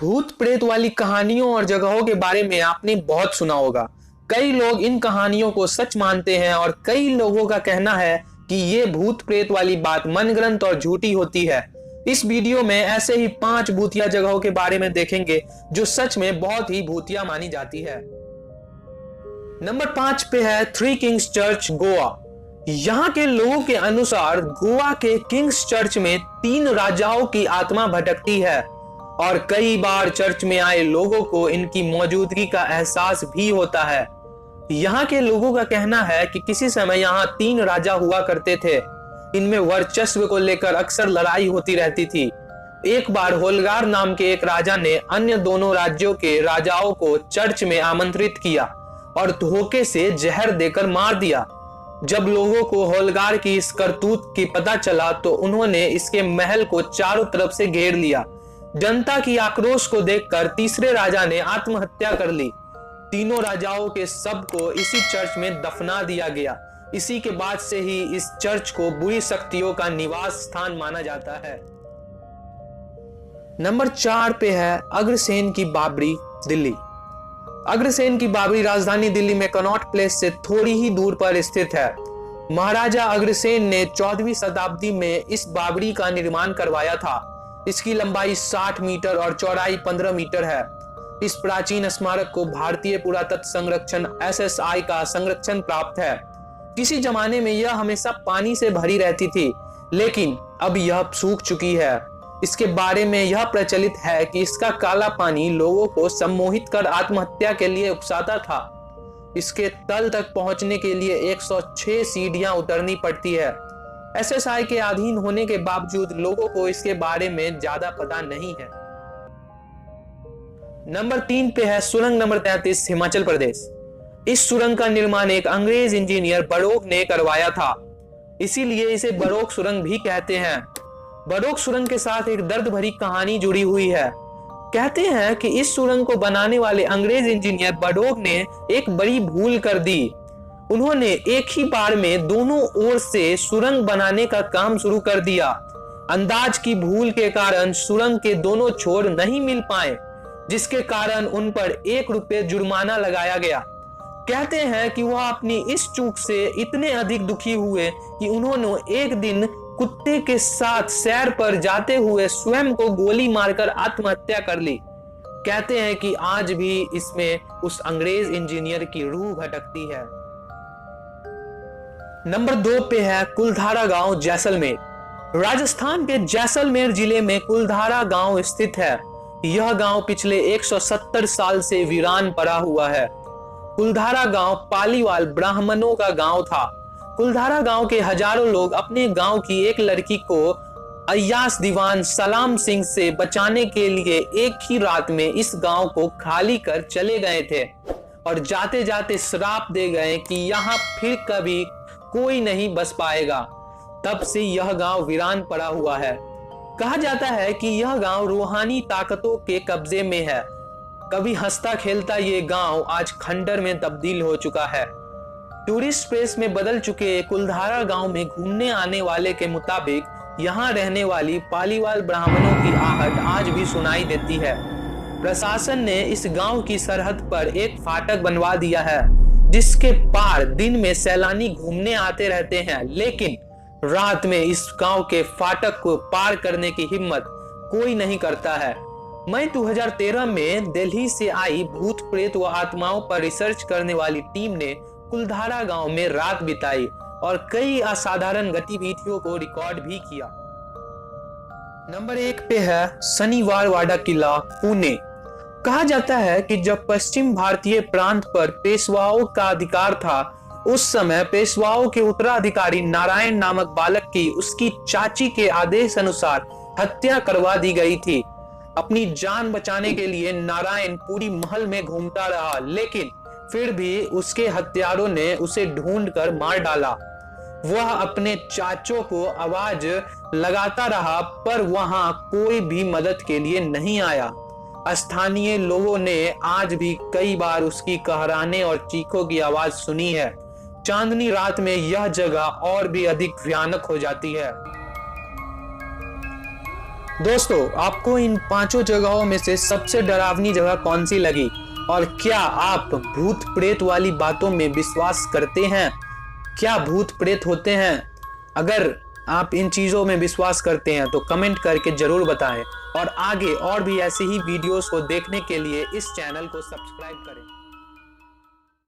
भूत प्रेत वाली कहानियों और जगहों के बारे में आपने बहुत सुना होगा। कई लोग इन कहानियों को सच मानते हैं और कई लोगों का कहना है कि ये भूत प्रेत वाली बात मनगढ़ंत और झूठी होती है। इस वीडियो में ऐसे ही 5 भूतिया जगहों के बारे में देखेंगे जो सच में बहुत ही भूतिया मानी जाती है। नंबर 5 पे है थ्री किंग्स चर्च गोवा। यहाँ के लोगों के अनुसार गोवा के किंग्स चर्च में 3 राजाओं की आत्मा भटकती है और कई बार चर्च में आए लोगों को इनकी मौजूदगी का एहसास भी होता है। यहाँ के लोगों का कहना है कि किसी समय यहाँ 3 राजा हुआ करते थे। इनमें वर्चस्व को लेकर अक्सर लड़ाई होती रहती थी। एक बार होलगार नाम के एक राजा ने अन्य दोनों राज्यों के राजाओं को चर्च में आमंत्रित किया और धोखे से जहर देकर मार दिया। जब लोगों को होलगार की इस करतूत की पता चला तो उन्होंने इसके महल को चारों तरफ से घेर लिया। जनता की आक्रोश को देखकर तीसरे राजा ने आत्महत्या कर ली। तीनों राजाओं के शव को इसी चर्च में दफना दिया गया। इसी के बाद से ही इस चर्च को बुरी शक्तियों का निवास स्थान माना जाता है। नंबर 4 पे है अग्रसेन की बाबरी, दिल्ली। अग्रसेन की बाबरी राजधानी दिल्ली में कनॉट प्लेस से थोड़ी ही दूर पर स्थित है। महाराजा अग्रसेन ने 14वीं शताब्दी में इस बाबरी का निर्माण करवाया था। इसकी लंबाई 60 मीटर और चौड़ाई 15 मीटर है। इस प्राचीन स्मारक को भारतीय पुरातत्व संरक्षण SSI का संरक्षण प्राप्त है। किसी जमाने में यह हमेशा पानी से भरी रहती थी, लेकिन अब यह सूख चुकी है। इसके बारे में यह प्रचलित है कि इसका काला पानी लोगों को सम्मोहित कर आत्महत्या के लिए उकसाता था। इसके तल तक पहुंचने के लिए 106 सीढ़ियां उतरनी पड़ती है। SSI के अधीन होने के बावजूद लोगों को इसके बारे में ज्यादा पता नहीं है। नंबर 3 पे है सुरंग नंबर 33, हिमाचल प्रदेश। इस सुरंग का निर्माण एक अंग्रेज इंजीनियर बड़ोक ने करवाया था, इसीलिए इसे बड़ोक सुरंग भी कहते हैं। बड़ोक सुरंग के साथ एक दर्द भरी कहानी जुड़ी हुई है। कहते हैं कि इस सुरंग को बनाने वाले अंग्रेज इंजीनियर बड़ोक ने एक बड़ी भूल कर दी। उन्होंने एक ही बार में दोनों ओर से सुरंग बनाने का काम शुरू कर दिया। अंदाज की भूल के कारण सुरंग के दोनों छोर नहीं मिल पाए, जिसके कारण उन पर 1 रुपये जुर्माना लगाया गया। कहते हैं कि वह अपनी इस चूक से इतने अधिक दुखी हुए कि उन्होंने एक दिन कुत्ते के साथ सैर पर जाते हुए स्वयं को गोली मारकर आत्महत्या कर ली। कहते हैं कि आज भी इसमें उस अंग्रेज इंजीनियर की रूह भटकती है। नंबर 2 पे है कुलधारा गांव, जैसलमेर। राजस्थान के जैसलमेर जिले में कुलधारा गांव स्थित है। यह गांव पिछले 170 साल से वीरान पड़ा हुआ है। कुलधारा गांव पालीवाल ब्राह्मणों का गांव था। कुलधारा गांव के हजारों लोग अपने गांव की एक लड़की को अय्याश दीवान सलाम सिंह से बचाने के लिए एक ही रात में इस गांव को खाली कर चले गए थे और जाते जाते श्राप दे गए कि यहाँ फिर कभी कोई नहीं बस पाएगा। तब से यह गांव वीरान पड़ा हुआ है। कहा जाता है कि यह गांव रूहानी ताकतों के कब्जे में है। कभी हंसता खेलता ये गांव आज खंडर में तब्दील हो चुका है। टूरिस्ट प्लेस में बदल चुके कुलधारा गांव में घूमने आने वाले के मुताबिक यहाँ रहने वाली पालीवाल ब्राह्मणों की आहट आज भी सुनाई देती है। प्रशासन ने इस गांव की सरहद पर एक फाटक बनवा दिया है, जिसके पार दिन में सैलानी घूमने आते रहते हैं, लेकिन रात में इस गांव के फाटक को पार करने की हिम्मत कोई नहीं करता है। मई 2013 में दिल्ली से आई भूत प्रेत व आत्माओं पर रिसर्च करने वाली टीम ने कुलधारा गांव में रात बिताई और कई असाधारण गतिविधियों को रिकॉर्ड भी किया। नंबर 1 पे है शनिवार वाड़ा किला, पुणे। कहा जाता है कि जब पश्चिम भारतीय प्रांत पर पेशवाओं का अधिकार था, उस समय पेशवाओं के उत्तराधिकारी नारायण नामक बालक की उसकी चाची के आदेश अनुसार हत्या करवा दी गई थी। अपनी जान बचाने के लिए नारायण पूरी महल में घूमता रहा, लेकिन फिर भी उसके हत्यारों ने उसे ढूंढकर मार डाला। वह अपने चाचों को आवाज लगाता रहा, पर वहां कोई भी मदद के लिए नहीं आया। स्थानीय लोगों ने आज भी कई बार उसकी कहराने और चीखों की आवाज सुनी है। चांदनी रात में यह जगह और भी अधिक भयानक हो जाती है। दोस्तों, आपको इन 5 जगहों में से सबसे डरावनी जगह कौन सी लगी और क्या आप भूत प्रेत वाली बातों में विश्वास करते हैं? क्या भूत प्रेत होते हैं? अगर आप इन चीजों में विश्वास करते हैं तो कमेंट करके जरूर बताएं और आगे और भी ऐसी ही वीडियोस को देखने के लिए इस चैनल को सब्सक्राइब करें।